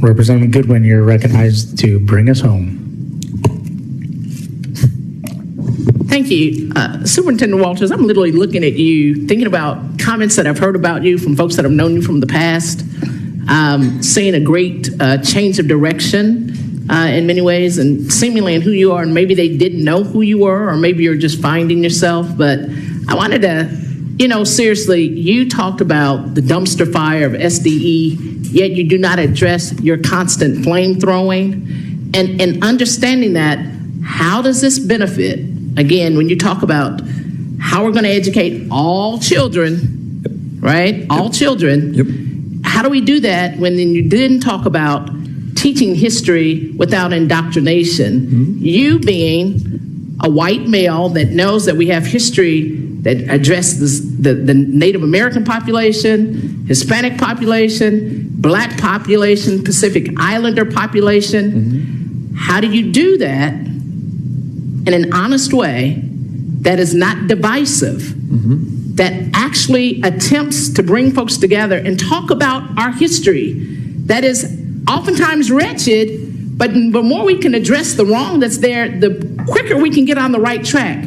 Representative Goodwin, you're recognized to bring us home. Thank you. Superintendent Walters, I'm literally looking at you, thinking about comments that I've heard about you from folks that have known you from the past, seeing a great change of direction in many ways, and seemingly in who you are, and maybe they didn't know who you were, or maybe you're just finding yourself. But I wanted to, seriously, you talked about the dumpster fire of SDE, yet you do not address your constant flame throwing. And understanding that, how does this benefit? Again, when you talk about how we're going to educate all children, right? All children. How do we do that when then you didn't talk about teaching history without indoctrination? You being a white male that knows that we have history that addresses the Native American population, Hispanic population, Black population, Pacific Islander population. How do you do that in an honest way that is not divisive, that actually attempts to bring folks together and talk about our history that is oftentimes wretched, but the more we can address the wrong that's there, the quicker we can get on the right track.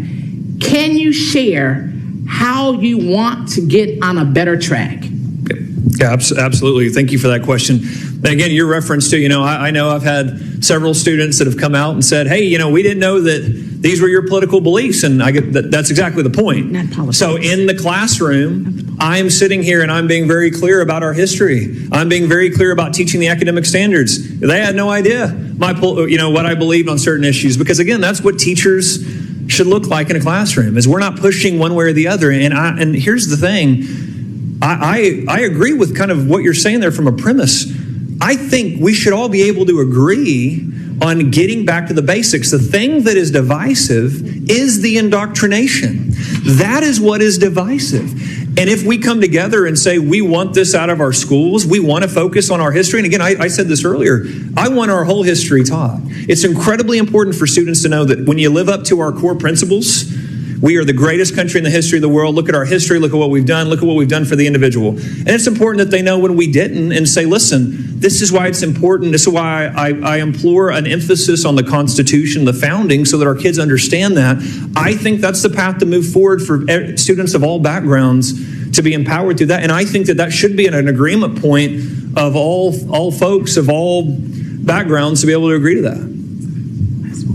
Can you share how you want to get on a better track? Yeah, absolutely. Thank you for that question. And again, your reference to, I know I've had several students that have come out and said, hey, we didn't know that these were your political beliefs. And I get that's exactly the point. Not politics. So in the classroom, I'm sitting here and I'm being very clear about our history. I'm being very clear about teaching the academic standards. They had no idea what I believed on certain issues, because again, that's what teachers should look like in a classroom, is we're not pushing one way or the other. And here's the thing, I agree with kind of what you're saying there from a premise. I think we should all be able to agree on getting back to the basics. The thing that is divisive is the indoctrination. That is what is divisive. And if we come together and say we want this out of our schools, we want to focus on our history. And again, I said this earlier, I want our whole history taught. It's incredibly important for students to know that when you live up to our core principles, we are the greatest country in the history of the world. Look at our history. Look at what we've done. Look at what we've done for the individual. And it's important that they know when we didn't, and say, listen, this is why it's important. This is why I implore an emphasis on the Constitution, the founding, so that our kids understand that. I think that's the path to move forward for students of all backgrounds to be empowered through that. And I think that should be an agreement point of all folks of all backgrounds to be able to agree to that.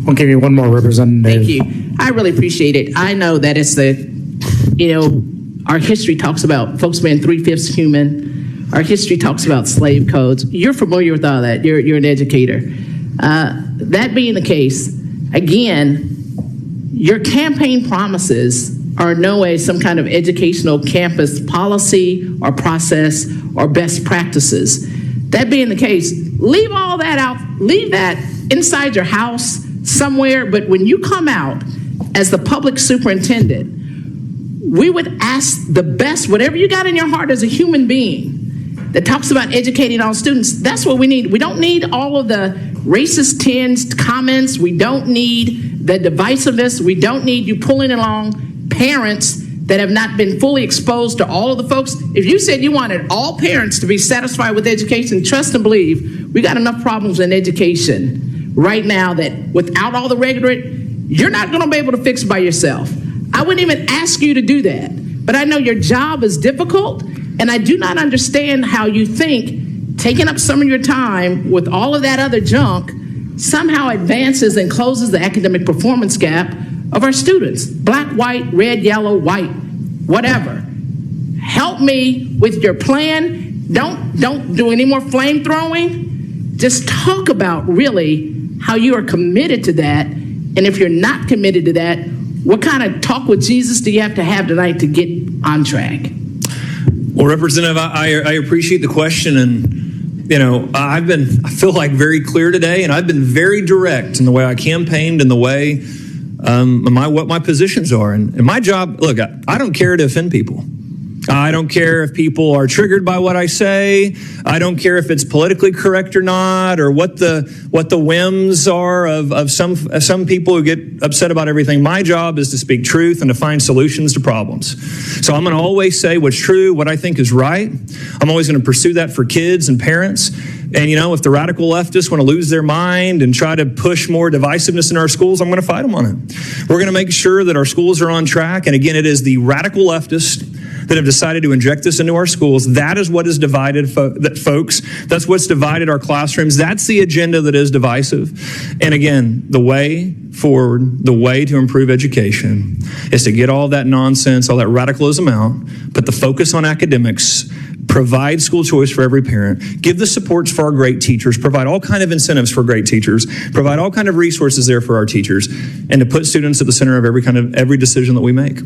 We'll give you one more, Representative. Thank you. I really appreciate it. I know that it's our history talks about folks being 3/5 human. Our history talks about slave codes. You're familiar with all that. You're an educator. That being the case, again, your campaign promises are in no way some kind of educational campus policy or process or best practices. That being the case, leave all that out. Leave that inside your house somewhere. But when you come out as the public superintendent, we would ask the best, whatever you got in your heart as a human being that talks about educating all students. That's what we need. We don't need all of the racist tinged comments. We don't need the divisiveness. We don't need you pulling along parents that have not been fully exposed to all of the folks. If you said you wanted all parents to be satisfied with education, trust and believe, we got enough problems in education right now that without all the rhetoric, you're not going to be able to fix by yourself. I wouldn't even ask you to do that. But I know your job is difficult, and I do not understand how you think taking up some of your time with all of that other junk somehow advances and closes the academic performance gap of our students. Black, white, red, yellow, white, whatever. Help me with your plan. Don't do any more flame throwing. Just talk about really how you are committed to that. And if you're not committed to that, what kind of talk with Jesus do you have to have tonight to get on track? Well, Representative, I appreciate the question. And, I feel like very clear today, and I've been very direct in the way I campaigned and the way what my positions are. And my job, look, I don't care to offend people. I don't care if people are triggered by what I say. I don't care if it's politically correct or not, or what the whims are of some people who get upset about everything. My job is to speak truth and to find solutions to problems. So I'm going to always say what's true, what I think is right. I'm always going to pursue that for kids and parents. And, if the radical leftists want to lose their mind and try to push more divisiveness in our schools, I'm going to fight them on it. We're going to make sure that our schools are on track. And again, it is the radical leftists that have decided to inject this into our schools. That is what has divided folks. That's what's divided our classrooms. That's the agenda that is divisive. And again, the way forward, the way to improve education is to get all that nonsense, all that radicalism out, put the focus on academics, provide school choice for every parent, give the supports for our great teachers, provide all kind of incentives for great teachers, provide all kind of resources there for our teachers, and to put students at the center of every decision that we make.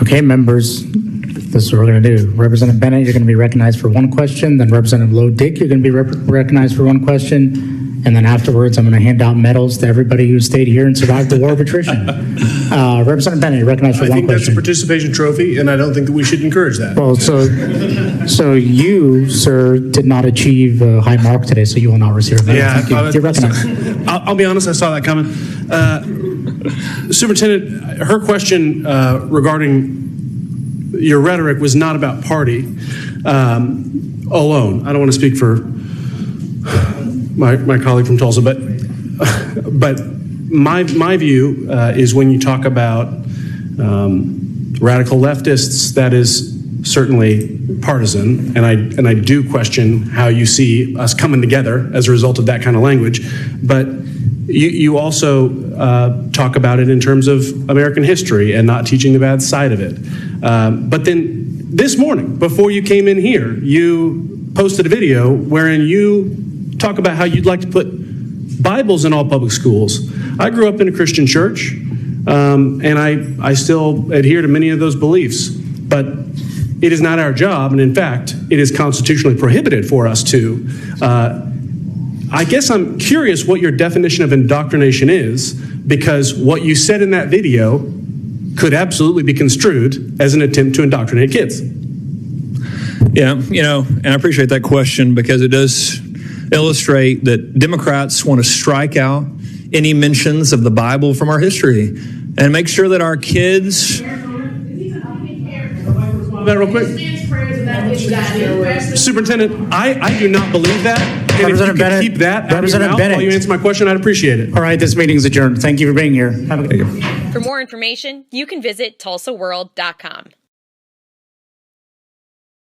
Okay, members, this is what we're going to do. Representative Bennett, you're going to be recognized for one question. Then Representative Lowe Dick, you're going to be recognized for one question. And then afterwards, I'm going to hand out medals to everybody who stayed here and survived the war of attrition. Representative Bennett, you're recognized for one question. I think that's a participation trophy, and I don't think that we should encourage that. Well, so you, sir, did not achieve a high mark today, so you will not receive a medal. Yeah, Thank you. You're recognized. I'll be honest, I saw that coming. Superintendent, her question regarding your rhetoric was not about party alone. I don't want to speak for my colleague from Tulsa, but my view is when you talk about radical leftists, that is certainly partisan, and I do question how you see us coming together as a result of that kind of language. But you also talk about it in terms of American history and not teaching the bad side of it. But then this morning, before you came in here, you posted a video wherein you talk about how you'd like to put Bibles in all public schools. I grew up in a Christian church, and I still adhere to many of those beliefs. But it is not our job, and in fact, it is constitutionally prohibited for us to. I guess I'm curious what your definition of indoctrination is, because what you said in that video could absolutely be construed as an attempt to indoctrinate kids. Yeah, and I appreciate that question because it does illustrate that Democrats want to strike out any mentions of the Bible from our history and make sure that our kids... That real quick. Superintendent, I do not believe that. And if you could keep that out of your mouth while you answer my question, I'd appreciate it. All right, this meeting's adjourned. Thank you for being here. Have a good day. For more information, you can visit tulsaworld.com.